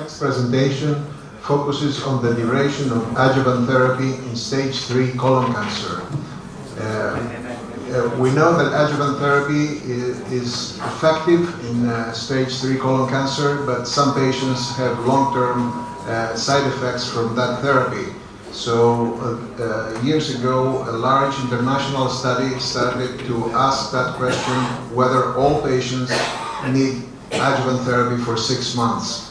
next presentation focuses on the duration of adjuvant therapy in stage 3 colon cancer. We know that adjuvant therapy is effective in stage 3 colon cancer, but some patients have long-term side effects from that therapy. So years ago, a large international study started to ask that question, whether all patients need adjuvant therapy for 6 months.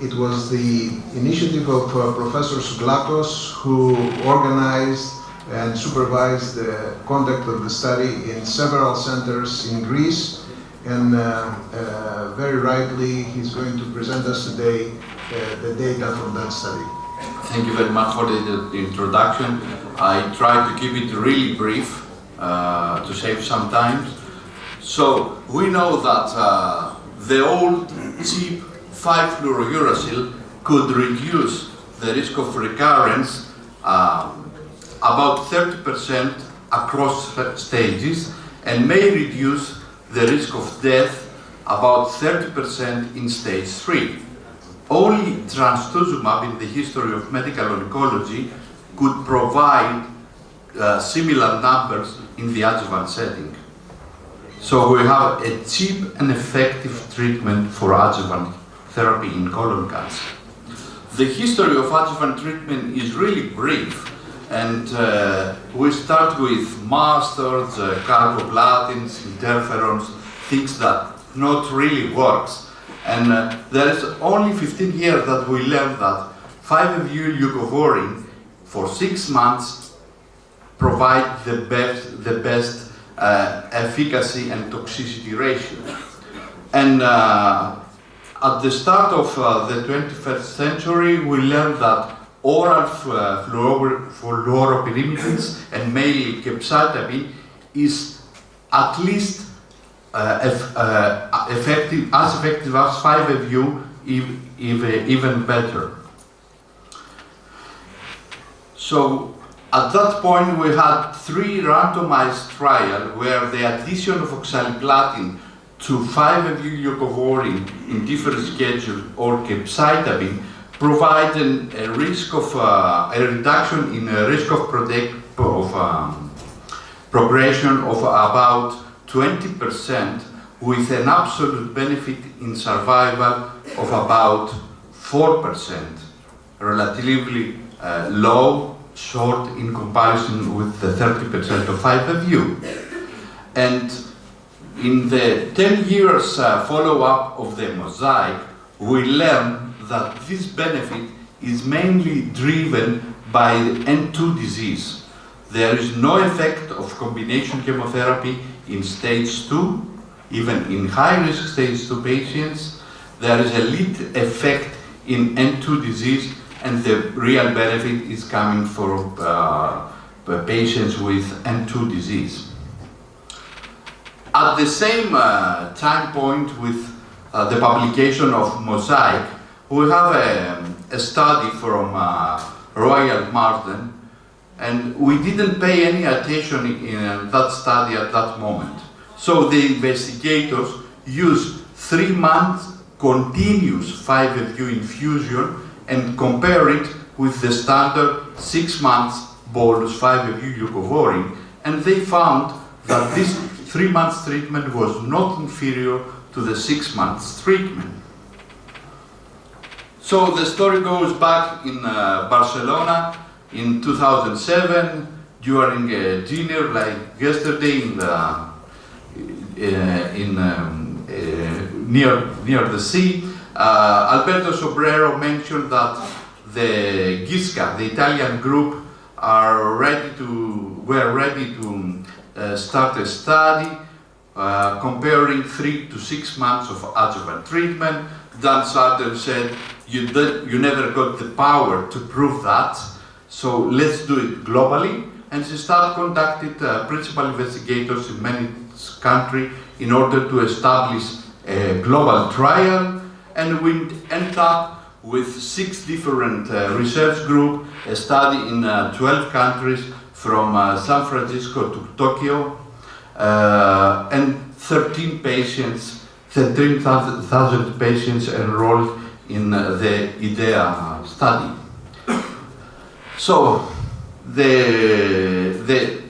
It was the initiative of Professor Souglakos, who organized and supervised the conduct of the study in several centers in Greece, and very rightly he's going to present us today the data from that study. Thank you very much for the introduction. I try to keep it really brief to save some time. So we know that the old cheap 5-fluorouracil could reduce the risk of recurrence about 30% across stages, and may reduce the risk of death about 30% in stage 3. Only trastuzumab in the history of medical oncology could provide similar numbers in the adjuvant setting. So we have a cheap and effective treatment for adjuvant therapy in colon cancer. The history of adjuvant treatment is really brief, and we start with mustard, carboplatin, interferons, things that not really works. And there is only 15 years that we learned that 5-FU leucovorin for 6 months provide the best efficacy and toxicity ratio. And at the start of the 21st century, we learned that oral fluoropyrimidines and mainly capecitabine is at least effective as 5-FU, even better. So at that point we had 3 randomized trials where the addition of oxaliplatin to 5-FU leucovorin in different schedules or capecitabine provided a risk of a reduction in risk of progression of about 20%, with an absolute benefit in survival of about 4%, relatively low, short in comparison with the 30% of 5-FU. And in the 10 years follow-up of the mosaic, we learned that this benefit is mainly driven by N2 disease. There is no effect of combination chemotherapy in stage 2, even in high-risk stage 2 patients. There is a lead effect in N2 disease, and the real benefit is coming for patients with N2 disease. At the same time point with the publication of Mosaic, we have a study from Royal Marsden, and we didn't pay any attention in that study at that moment. So the investigators used 3 months continuous 5-FU infusion and compare it with the standard 6 months bolus 5-FU leucovorin, and they found that this 3 months treatment was not inferior to the 6 months treatment. So the story goes back in Barcelona in 2007, during a dinner like yesterday near the sea. Alberto Sobrero mentioned that the GISCA, the Italian group, were ready to start a study comparing 3 to 6 months of adjuvant treatment. Dan Sartre said, you never got the power to prove that, so let's do it globally. And she started conducting principal investigators in many countries in order to establish a global trial, and we end up with 6 different research groups, a study in 12 countries from San Francisco to Tokyo, and 13,000 patients enrolled in the IDEA study. So the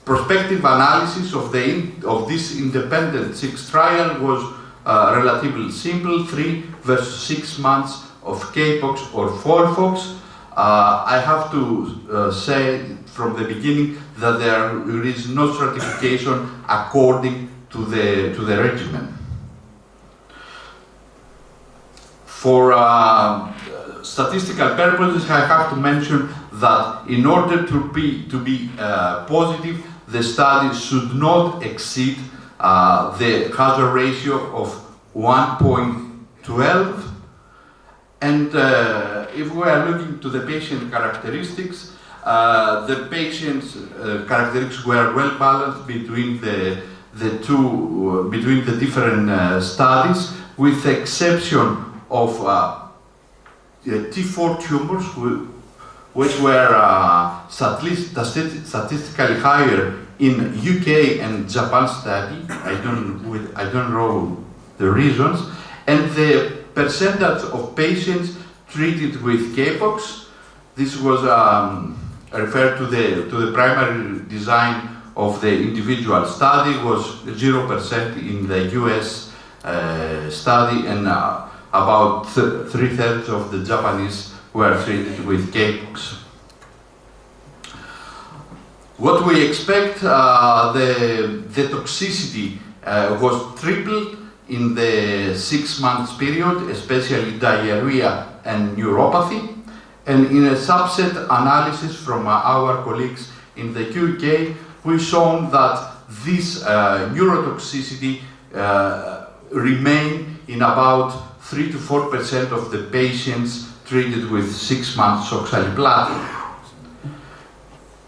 prospective analysis of this independent 6 trial was relatively simple: 3 versus 6 months of Kpox or Folfox. I have to say from the beginning that there is no stratification according to the regimen. For statistical purposes, I have to mention that in order to be positive, the study should not exceed the hazard ratio of 1.12. And if we are looking to the patient characteristics, the patient's characteristics were well balanced between the different studies, with the exception of T4 tumors, which were statistically higher in UK and Japan study. I don't know the reasons, and the percentage of patients treated with Kpox. This was referred to the primary design of the individual study, was 0% in the US study, and about 3/3 of the Japanese were treated with Kpox. What we expect, the toxicity was tripled in the 6 months period, especially diarrhea and neuropathy. And in a subset analysis from our colleagues in the UK, we shown that this neurotoxicity remained in about 3 to 4% of the patients treated with 6 months oxaliplatin.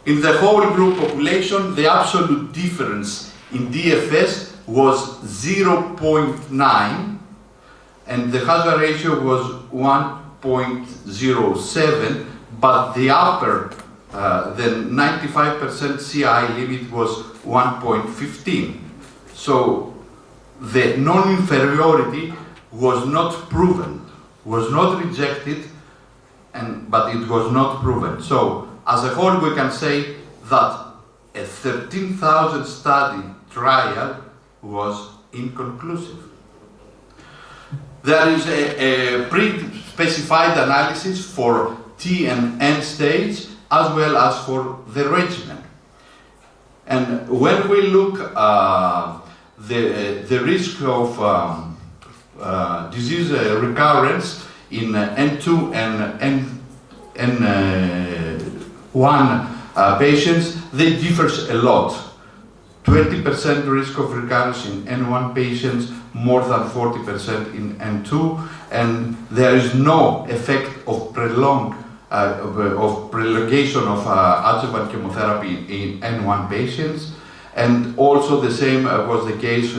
In the whole group population, the absolute difference in DFS was 0.9, and the hazard ratio was 1.07, but the upper, the 95% CI limit was 1.15. So the non-inferiority was not proven, was not rejected, but it was not proven. So as a whole, we can say that a 13,000 study trial was inconclusive. There is a pre-specified analysis for T and N stage, as well as for the regimen. And when we look the risk of disease recurrence in N2 and N1 patients, they differ a lot. 20% risk of recurrence in N1 patients, more than 40% in N2, and there is no effect of prolongation of adjuvant chemotherapy in N1 patients, and also the same was the case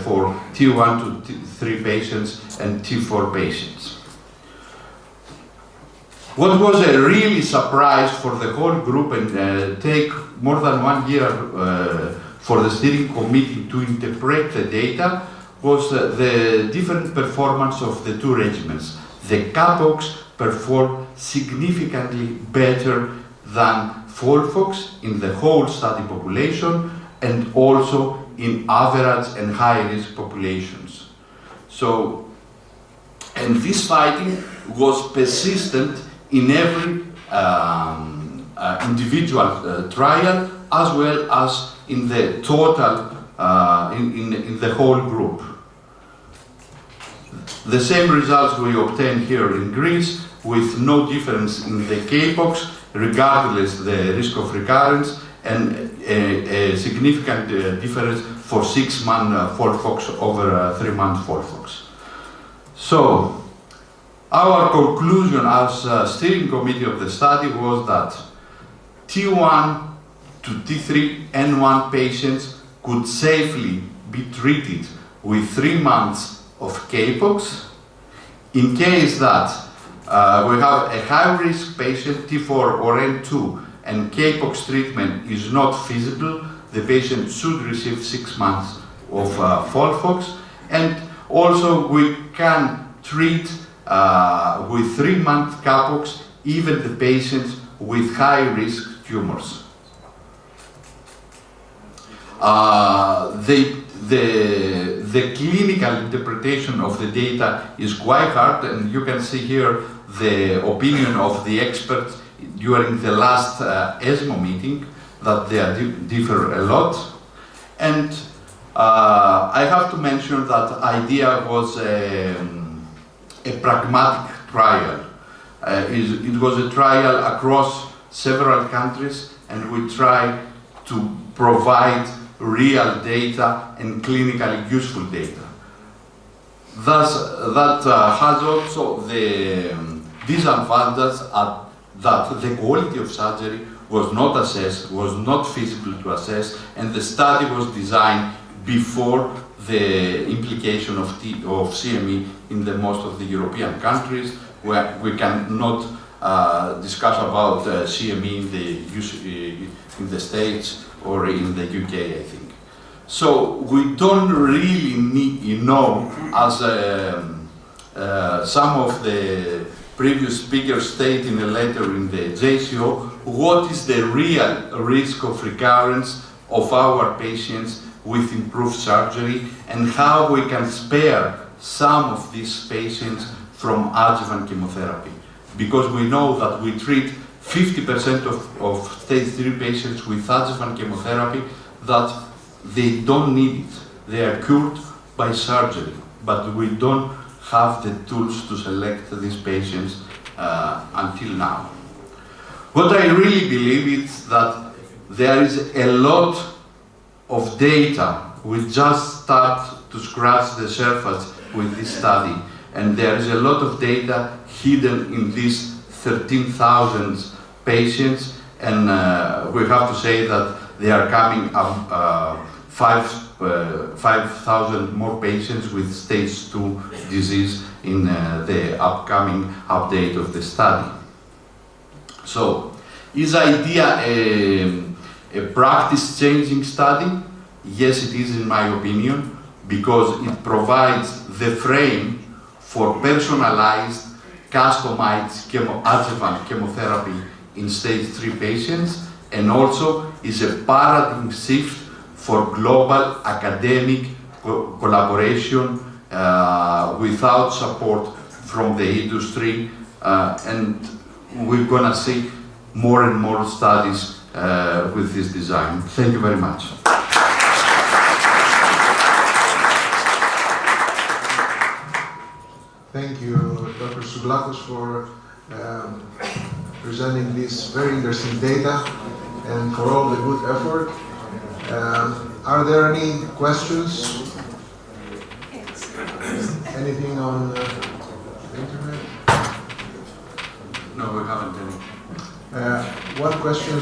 for T1 to T3 patients and T4 patients. What was a really surprise for the whole group, and take more than 1 year for the steering committee to interpret the data, was the different performance of the two regimens. The Kpox performed significantly better than Folfox in the whole study population, and also in average and high-risk populations. So, and this finding was persistent in every individual trial, as well as in the total, in the whole group. The same results we obtained here in Greece, with no difference in the Kpox, regardless the risk of recurrence, and a significant difference for 6-month Folfox over 3-month Folfox. So, our conclusion as steering committee of the study was that T1 to T3 N1 patients could safely be treated with 3 months of Kpox. In case that we have a high-risk patient, T4 or N2, and Kpox treatment is not feasible, the patient should receive 6 months of Folfox. And also we can treat with 3-month capox, even the patients with high-risk tumors. The clinical interpretation of the data is quite hard, and you can see here the opinion of the experts during the last ESMO meeting, that they differ a lot. And I have to mention that IDEA was a pragmatic trial. It was a trial across several countries, and we tried to provide real data and clinically useful data. Thus, that has also the disadvantage that the quality of surgery was not assessed, was not feasible to assess, and the study was designed before the implication of CME in the most of the European countries, where we cannot discuss about CME in the States or in the UK, I think. So we don't really know, as some of the previous speakers state in a letter in the JCO, what is the real risk of recurrence of our patients with improved surgery, and how we can spare some of these patients from adjuvant chemotherapy. Because we know that we treat 50% of stage 3 patients with adjuvant chemotherapy that they don't need it. They are cured by surgery, but we don't have the tools to select these patients until now. What I really believe is that there is a lot of data. We just start to scratch the surface with this study, and there is a lot of data hidden in these 13,000 patients, and we have to say that they are coming up 5,000 more patients with stage 2 disease in the upcoming update of the study. So, is IDEA a practice-changing study? Yes, it is, in my opinion, because it provides the frame for personalized, customized adjuvant chemotherapy in stage 3 patients, and also is a paradigm shift for global academic collaboration without support from the industry, and we're gonna see more and more studies with this design. Thank you very much. Thank you, Dr. Souglakos, for presenting this very interesting data and for all the good effort. Are there any questions? Anything on the internet? No, we haven't any. One question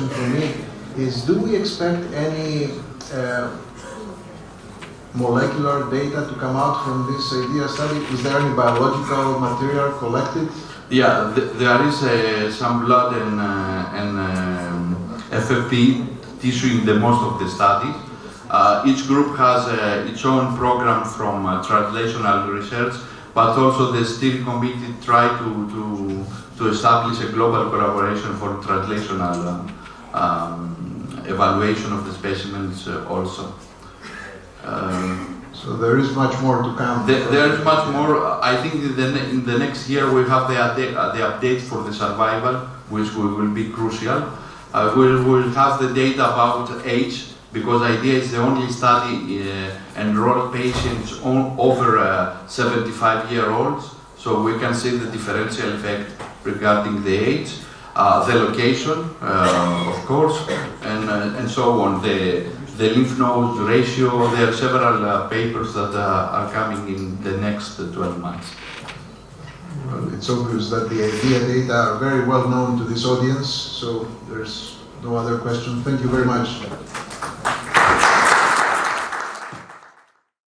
for me is, do we expect any molecular data to come out from this IDEA study? Is there any biological material collected? Yeah, there is some blood and FFP tissue in the most of the studies. Each group has its own program from translational research, but also the steering committee try to establish a global collaboration for translational evaluation of the specimens also. So there is much more to come. There is much more. I think in the next year we have the update for the survival, which will be crucial. We will have the data about age, because IDEA is the only study enrolled patients over 75-year-olds, so we can see the differential effect regarding the age, the location, of course, and so on. The lymph node ratio. There are several papers that are coming in the next 12 months. Well, it's obvious that the IDEA data are very well known to this audience, so there's no other question. Thank you very much.